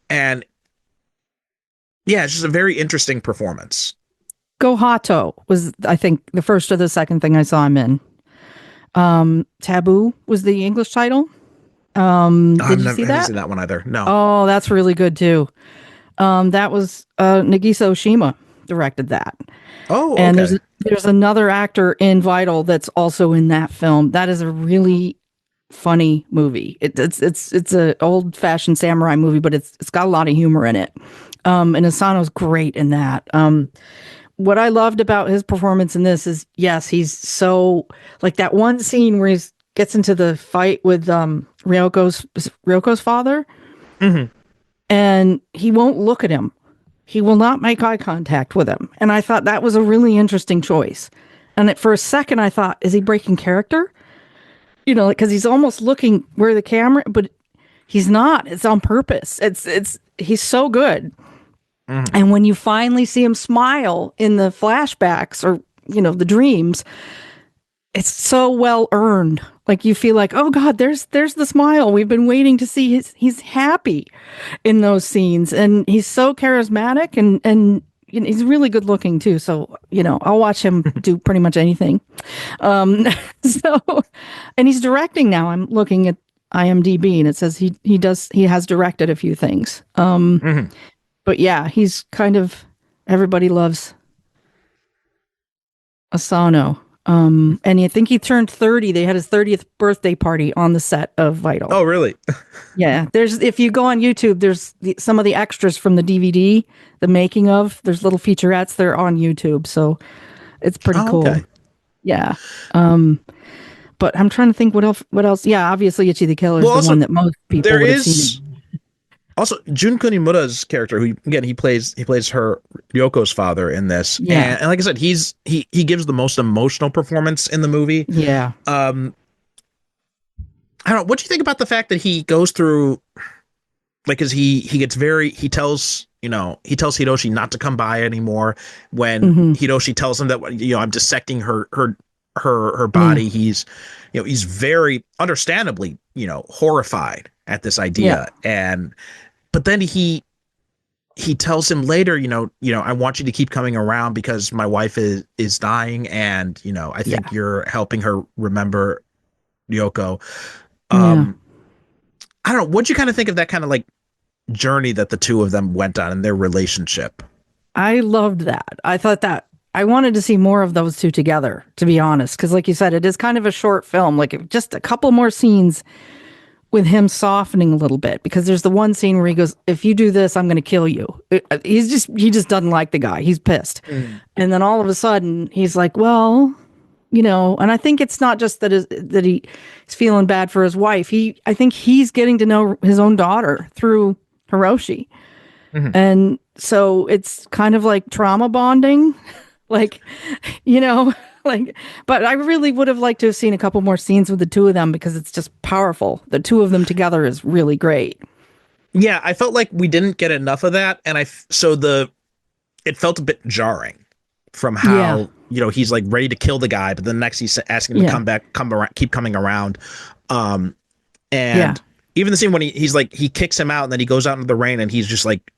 and it's just a very interesting performance. Go Hato was, I think, the first or the second thing I saw him in. Taboo was the English title. Did you see that? I haven't seen that one either. No. Oh, that's really good too. That was Nagisa Oshima directed that. Oh, okay. And there's another actor in Vital that's also in that film. That is a really funny movie. It's an old fashioned samurai movie, but it's got a lot of humor in it. And Asano's great in that. What I loved about his performance in this is, yes, he's so, like, that one scene where he gets into the fight with Ryoko's father, and he won't look at him. He will not make eye contact with him. And I thought that was a really interesting choice. And for a second, I thought, is he breaking character? Because he's almost looking where the camera, but he's not. It's on purpose. He's so good. And when you finally see him smile in the flashbacks or, the dreams, it's so well earned. Like, you feel like, oh God, there's the smile. We've been waiting to see he's happy in those scenes. And he's so charismatic and he's really good looking too. So, I'll watch him do pretty much anything. And he's directing now. I'm looking at IMDb and it says he has directed a few things. But yeah, he's kind of, everybody loves Asano. And I think he turned 30. They had his 30th birthday party on the set of Vital. Oh, really? Yeah. If you go on YouTube, there's some of the extras from the DVD, the making of, there's little featurettes. They're on YouTube. So it's pretty cool. Okay. Yeah. But I'm trying to think what else. Yeah, obviously Ichi the Killer is the one that most people would have seen. Also, Jun Kunimura's character, who again he plays her Ryoko's father in this, and like I said, he gives the most emotional performance in the movie. Yeah. I don't know. What do you think about the fact that he goes through, like, cause he gets he tells Hiroshi not to come by anymore when Hiroshi tells him that, I'm dissecting her body. He's very understandably, horrified at this idea. But then he tells him later, I want you to keep coming around because my wife is dying. And, I think you're helping her remember Ryoko. I don't know. What'd you kind of think of that kind of like journey that the two of them went on in their relationship? I loved that. I thought that I wanted to see more of those two together, to be honest. Because like you said, it is kind of a short film, like just a couple more scenes with him softening a little bit, because there's the one scene where he goes, if you do this, I'm going to kill you. He just doesn't like the guy. He's pissed. And then all of a sudden he's like, well, and I think it's not just that he's feeling bad for his wife. I think he's getting to know his own daughter through Hiroshi. And so it's kind of like trauma bonding, but I really would have liked to have seen a couple more scenes with the two of them, because it's just powerful. The two of them together is really great. Yeah, I felt like we didn't get enough of that, and it felt a bit jarring from how he's like ready to kill the guy, but then next he's asking him to come around, keep coming around, even the scene when he's like, he kicks him out and then he goes out into the rain and he's just like,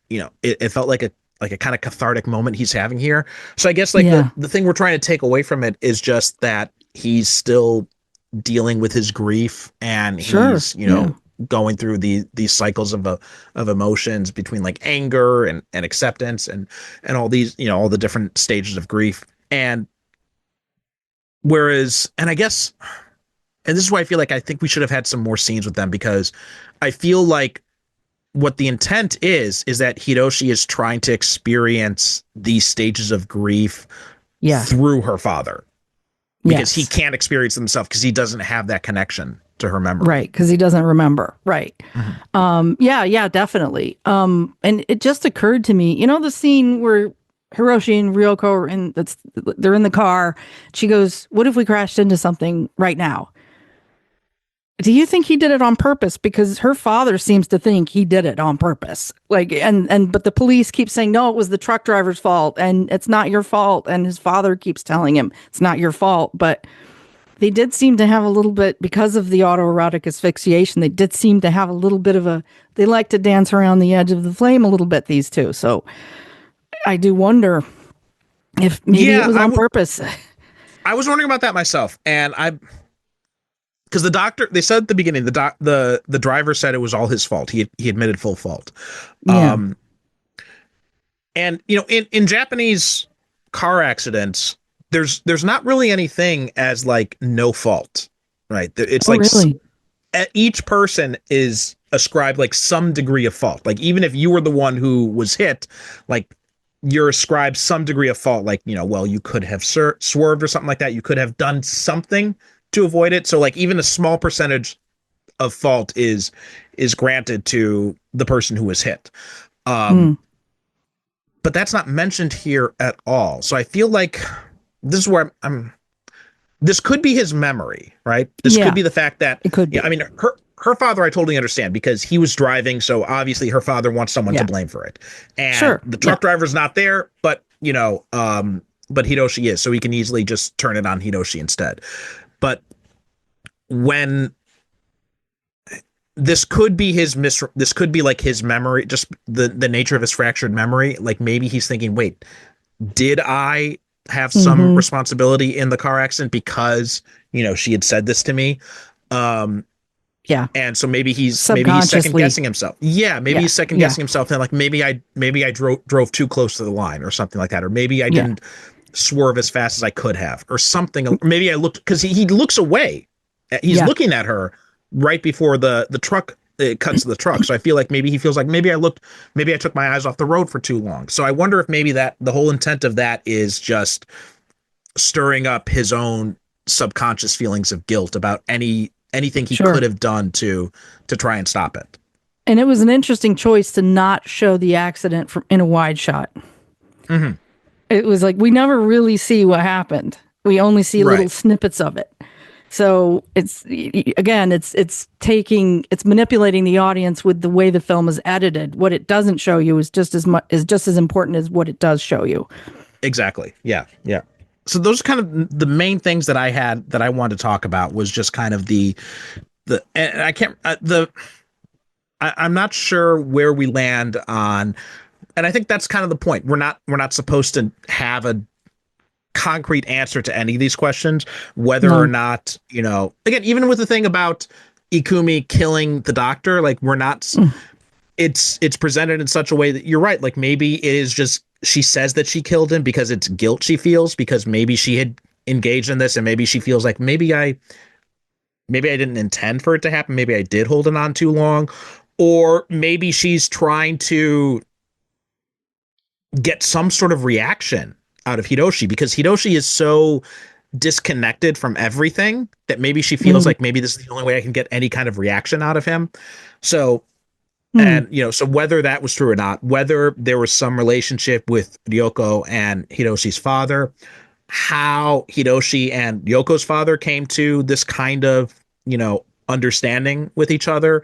it felt like a kind of cathartic moment he's having here. So I guess the thing we're trying to take away from it is just that he's still dealing with his grief, and he's going through these cycles of emotions between like anger and acceptance and all these, all the different stages of grief. And whereas, and I guess, and this is why I feel like I think we should have had some more scenes with them, because I feel like what the intent is that Hiroshi is trying to experience these stages of grief through her father, because he can't experience them himself because he doesn't have that connection to her memory. Right, because he doesn't remember. Right. Definitely. And it just occurred to me, the scene where Hiroshi and Ryoko are they're in the car. She goes, what if we crashed into something right now? Do you think he did it on purpose? Because her father seems to think he did it on purpose. But the police keep saying, no, it was the truck driver's fault and it's not your fault. And his father keeps telling him it's not your fault. But they did seem to have a little bit, because of the autoerotic asphyxiation, they did seem to have a little bit they like to dance around the edge of the flame a little bit, these two. So I do wonder if maybe it was on purpose. I was wondering about that myself. And because the doctor, they said at the beginning, the driver said it was all his fault. He admitted full fault. And in Japanese car accidents, there's not really anything as like no fault, right? It's really? Each person is ascribed like some degree of fault. Like even if you were the one who was hit, like you're ascribed some degree of fault. Like, well, you could have swerved or something like that. You could have done something to avoid it. So like even a small percentage of fault is granted to the person who was hit. But that's not mentioned here at all. So I feel like this is where this could be his memory, right? This could be the fact that it could be. I mean, her father, I totally understand, because he was driving. So obviously her father wants someone to blame for it. And the truck driver's not there, but but Hiroshi is, so he can easily just turn it on Hiroshi instead. But when this could be this could be like his memory, just the nature of his fractured memory. Like maybe he's thinking, wait, did I have some responsibility in the car accident because, she had said this to me? And so maybe he's second guessing himself. Maybe he's second guessing himself. And like, maybe I drove too close to the line or something like that. Or maybe I didn't swerve as fast as I could have, or something. Maybe I looked, because he looks away. He's looking at her right before the truck cuts to the truck. So I feel like maybe he feels like maybe I took my eyes off the road for too long. So I wonder if maybe that the whole intent of that is just stirring up his own subconscious feelings of guilt about anything he could have done to try and stop it. And it was an interesting choice to not show the accident in a wide shot. It was like, we never really see what happened. We only see little snippets of it. So it's manipulating the audience with the way the film is edited. What it doesn't show you is just as important as what it does show you. Exactly. Yeah. Yeah. So those are kind of the main things that I had that I wanted to talk about was just kind of I'm not sure where we land on, and I think that's kind of the point. We're not supposed to have a concrete answer to any of these questions, whether or not, again, even with the thing about Ikumi killing the doctor, like we're not, it's presented in such a way that you're right. Like maybe it is just, she says that she killed him because it's guilt she feels because maybe she had engaged in this and maybe she feels like maybe I didn't intend for it to happen. Maybe I did hold it on too long, or maybe she's trying to get some sort of reaction out of Hiroshi because Hiroshi is so disconnected from everything that maybe she feels like maybe this is the only way I can get any kind of reaction out of him. So, and so whether that was true or not, whether there was some relationship with Ryoko and Hiroshi's father, how Hiroshi and Yoko's father came to this kind of, understanding with each other,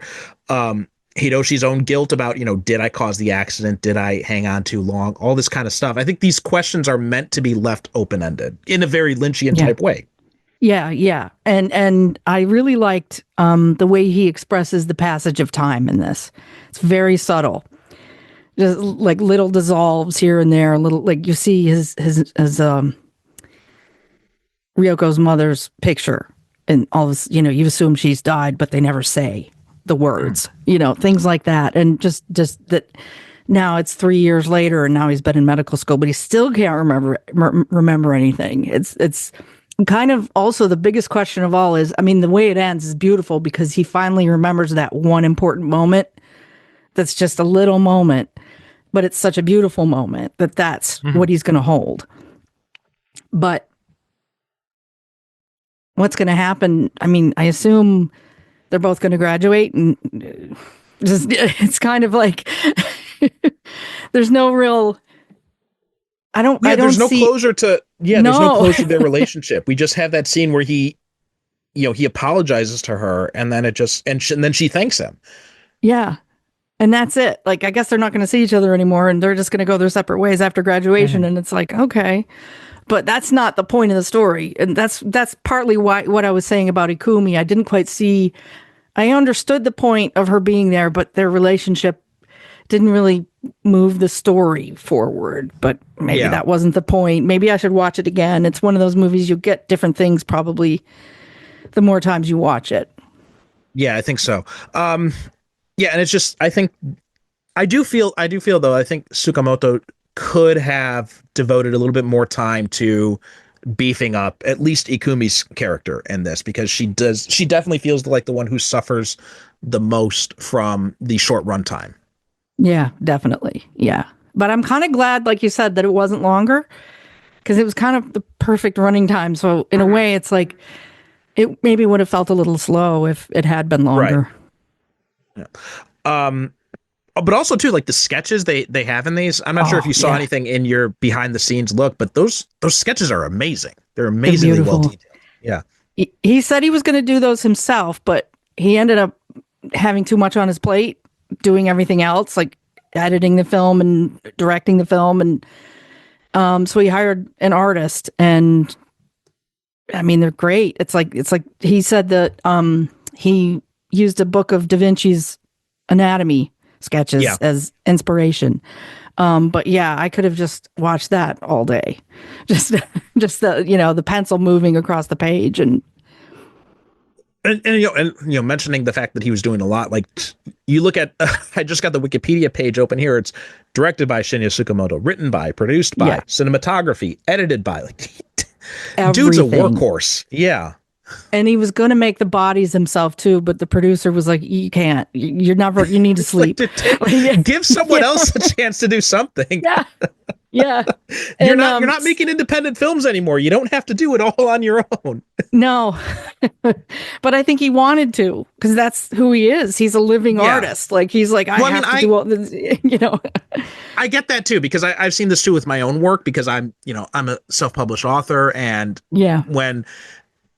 Hiroshi's own guilt about, did I cause the accident? Did I hang on too long? All this kind of stuff. I think these questions are meant to be left open-ended in a very Lynchian type way. Yeah, yeah. And I really liked the way he expresses the passage of time in this. It's very subtle. Just like little dissolves here and there, little like you see his Ryoko's mother's picture and all this, you assume she's died, but they never say the words, things like that. And just that now it's 3 years later and now he's been in medical school, but he still can't remember anything. It's kind of also the biggest question of all is, the way it ends is beautiful because he finally remembers that one important moment. That's just a little moment, but it's such a beautiful moment that's what he's going to hold. But what's going to happen? I assume they're both going to graduate and just, it's kind of like, there's no real, there's no closure to their relationship. We just have that scene where he apologizes to her and then and then she thanks him. Yeah. And that's it. Like, I guess they're not going to see each other anymore and they're just going to go their separate ways after graduation. And it's like, okay, but that's not the point of the story. And that's partly what I was saying about Ikumi. I didn't quite see, I understood the point of her being there, but their relationship didn't really move the story forward, but maybe that wasn't the point. Maybe I should watch it again. It's one of those movies you get different things probably the more times you watch it. Yeah, I think so. Yeah, and it's just I do feel though, I think Tsukamoto could have devoted a little bit more time to beefing up at least Ikumi's character in this because she definitely feels like the one who suffers the most from the short runtime. Yeah, definitely. Yeah. But I'm kind of glad, like you said, that it wasn't longer because it was kind of the perfect running time. So in a way, it's like it maybe would have felt a little slow if it had been longer. Right. Yeah. But also too, like the sketches they have in these, I'm not sure if you saw anything in your behind the scenes look, but those sketches are amazing. They're amazingly well detailed. Yeah. He said he was going to do those himself, but he ended up having too much on his plate, doing everything else, like editing the film and directing the film. And so he hired an artist and they're great. It's like he said that he used a book of Da Vinci's anatomy sketches as inspiration. But yeah, I could have just watched that all day. Just the, the pencil moving across the page and mentioning the fact that he was doing a lot, like you look at, I just got the Wikipedia page open here. It's directed by Shinya Tsukamoto, written by, produced by, cinematography, edited by, like dude's a workhorse. Yeah. And he was going to make the bodies himself too, but the producer was like, "You can't. You need to sleep. Give someone else a chance to do something." Yeah, yeah. You're not making independent films anymore. You don't have to do it all on your own. No, but I think he wanted to because that's who he is. He's a living artist. Like he's like, I have to do all this. I get that too because I've seen this too with my own work because I'm a self-published author and when.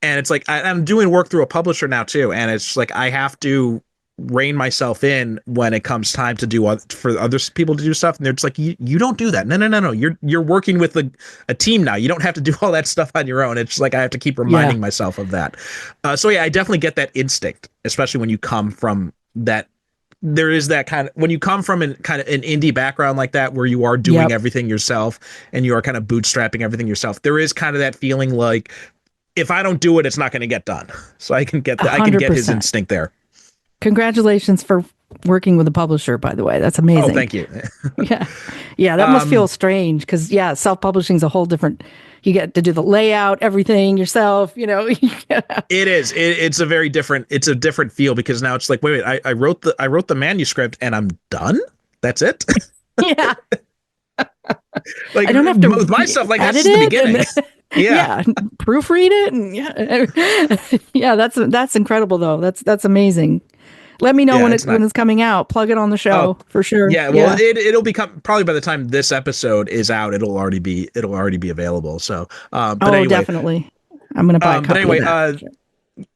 And it's like I'm doing work through a publisher now too, and it's like I have to rein myself in when it comes time to do for other people to do stuff, and they're just like, you don't do that. No. You're working with a team now. You don't have to do all that stuff on your own. It's like I have to keep reminding myself of that. So yeah, I definitely get that instinct, especially when you come from that. There is that kind of when you come from an indie background like that, where you are doing everything yourself and you are kind of bootstrapping everything yourself. There is kind of that feeling like if I don't do it, it's not going to get done. So I can get I can get his instinct there. Congratulations for working with a publisher, by the way. That's amazing. Oh, thank you. Yeah, that must feel strange because, self-publishing is a whole different, you get to do the layout, everything yourself, It is. It's a very different, it's a different feel because now it's like, wait, I wrote the manuscript and I'm done? That's it? Yeah. Like, I don't have to with my stuff, like that's the beginning. Proofread it. And that's incredible though. That's amazing. Let me know when it's coming out. Plug it on the show for sure. Yeah, well, it'll become probably by the time this episode is out, it'll already be available. So, but anyway, definitely, I'm gonna buy a copy. But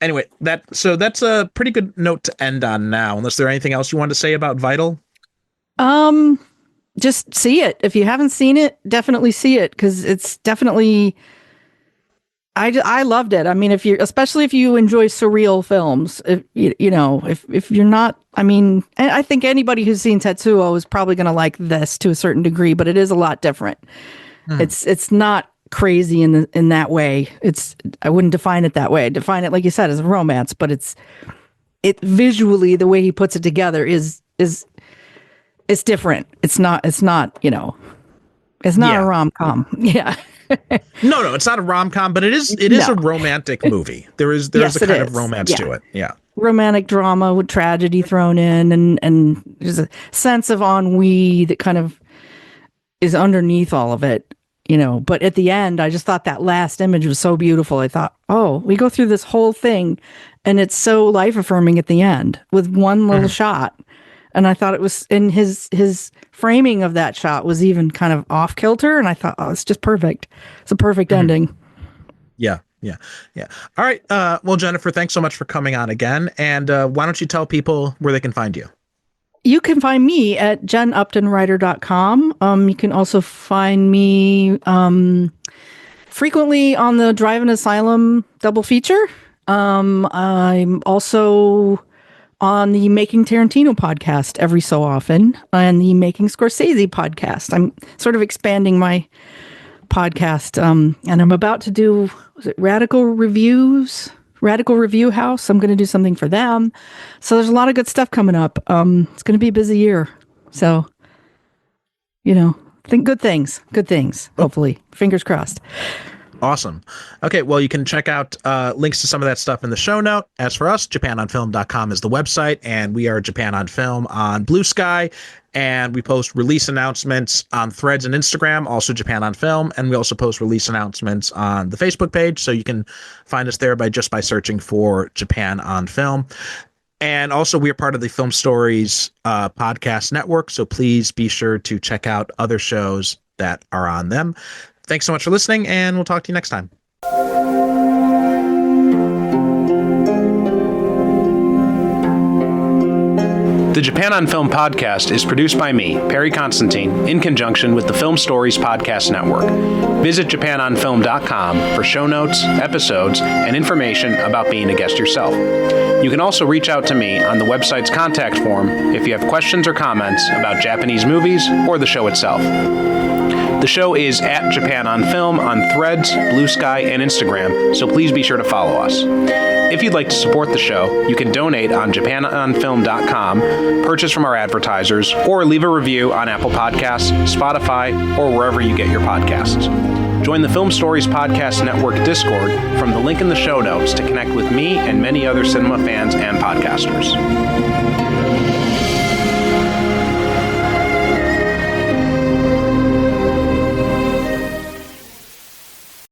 anyway, that's a pretty good note to end on now. Unless there's anything else you want to say about Vital. Just see it. If you haven't seen it, definitely see it because it's definitely. I loved it. I mean, especially if you enjoy surreal films, if you're not, I mean, I think anybody who's seen Tetsuo is probably going to like this to a certain degree, but it is a lot different. It's not crazy in that way. I wouldn't define it that way. I define it, like you said, as a romance, but it visually, the way he puts it together is different. It's not, it's not a rom-com. Yeah. No, it's not a rom-com, but it is a romantic movie. There's a kind of romance to it. Yeah. Romantic drama with tragedy thrown in and there's a sense of ennui that kind of is underneath all of it, but at the end, I just thought that last image was so beautiful. I thought, oh, we go through this whole thing and it's so life affirming at the end with one little shot. And I thought it was in his framing of that shot was even kind of off kilter. And I thought, oh, it's just perfect. It's a perfect ending. Yeah. All right. Well, Jennifer, thanks so much for coming on again. And why don't you tell people where they can find you? You can find me at jenuptonwriter.com. You can also find me frequently on the Drive and Asylum double feature. I'm also on the Making Tarantino podcast every so often, and the Making Scorsese podcast. I'm sort of expanding my podcast, and I'm about to do Radical Review House. I'm going to do something for them. So there's a lot of good stuff coming up. It's going to be a busy year. So, think good things, hopefully. Fingers crossed. Awesome. Okay, well, you can check out links to some of that stuff in the show note. As for us, japanonfilm.com is the website, and we are Japan on Film on Blue Sky, and we post release announcements on Threads and Instagram, also Japan on Film, and we also post release announcements on the Facebook page, so you can find us there by searching for Japan on Film. And also, we are part of the Film Stories podcast network, so please be sure to check out other shows that are on them. Thanks so much for listening, and we'll talk to you next time. The Japan on Film podcast is produced by me, Perry Constantine, in conjunction with the Film Stories Podcast Network. Visit japanonfilm.com for show notes, episodes, and information about being a guest yourself. You can also reach out to me on the website's contact form if you have questions or comments about Japanese movies or the show itself. The show is at Japan on Film on Threads, Blue Sky, and Instagram, so please be sure to follow us. If you'd like to support the show, you can donate on japanonfilm.com, purchase from our advertisers, or leave a review on Apple Podcasts, Spotify, or wherever you get your podcasts. Join the Film Stories Podcast Network Discord from the link in the show notes to connect with me and many other cinema fans and podcasters.